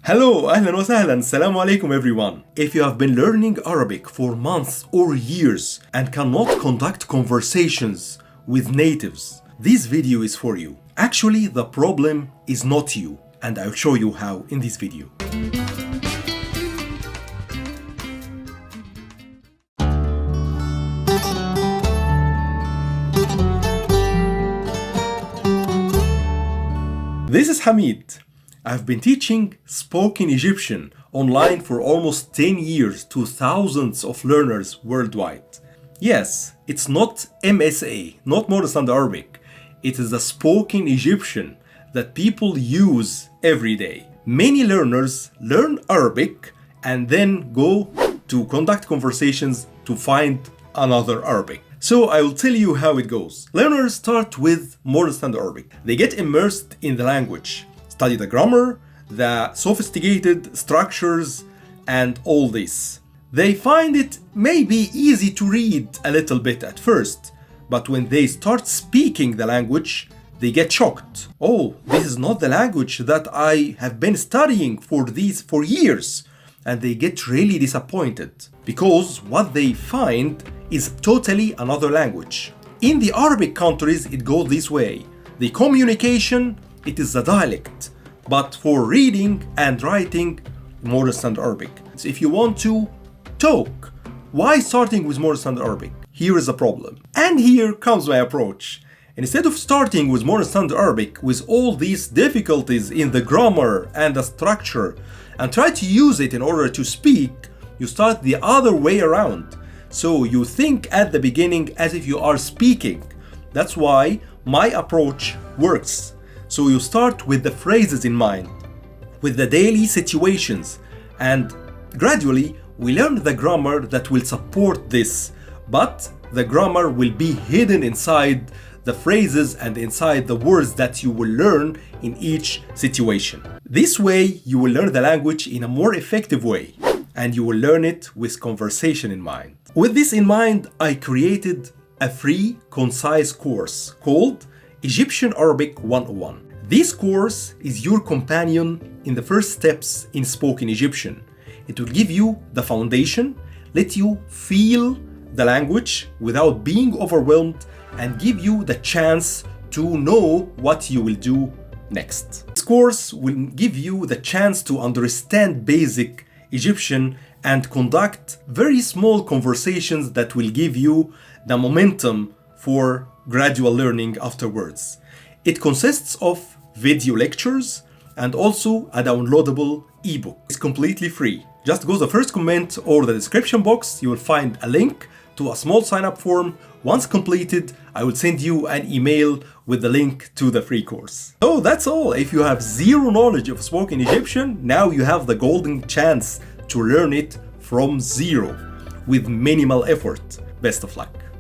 Hello, أهلا وسهلا, Assalamu alaikum everyone. If you have been learning Arabic for months or years and cannot conduct conversations with natives, this video is for you. Actually, the problem is not you, and I'll show you how in this video. This is Hamid. I've been teaching spoken Egyptian online for almost 10 years to thousands of learners worldwide. Yes, it's not MSA, not Modern Standard Arabic. It is the spoken Egyptian that people use every day. Many learners learn Arabic and then go to conduct conversations to find another Arabic. So I will tell you how it goes. Learners start with Modern Standard Arabic. They get immersed in the language, study the grammar, the sophisticated structures, and all this. They find it maybe easy to read a little bit at first, but when they start speaking the language, they get shocked. Oh, this is not the language that I have been studying for years. And they get really disappointed because what they find is totally another language. In the Arabic countries, it goes this way. The communication, it is the dialect, but for reading and writing, Modern Standard Arabic. So if you want to talk, why starting with Modern Standard Arabic? Here is the problem. And here comes my approach. Instead of starting with Modern Standard Arabic with all these difficulties in the grammar and the structure and try to use it in order to speak, you start the other way around. So you think at the beginning as if you are speaking. That's why my approach works. So you start with the phrases in mind, with the daily situations, and gradually we learn the grammar that will support this, but the grammar will be hidden inside the phrases and inside the words that you will learn in each situation. This way you will learn the language in a more effective way, and you will learn it with conversation in mind. With this in mind, I created a free, concise course called Egyptian Arabic 101. This course is your companion in the first steps in spoken Egyptian. It will give you the foundation, let you feel the language without being overwhelmed, and give you the chance to know what you will do next. This course will give you the chance to understand basic Egyptian and conduct very small conversations that will give you the momentum for gradual learning afterwards. It consists of video lectures and also a downloadable ebook. It's completely free. Just go to the first comment or the description box. You will find a link to a small sign-up form. Once completed, I will send you an email with the link to the free course. So that's all. If you have zero knowledge of spoken Egyptian, now you have the golden chance to learn it from zero with minimal effort. Best of luck.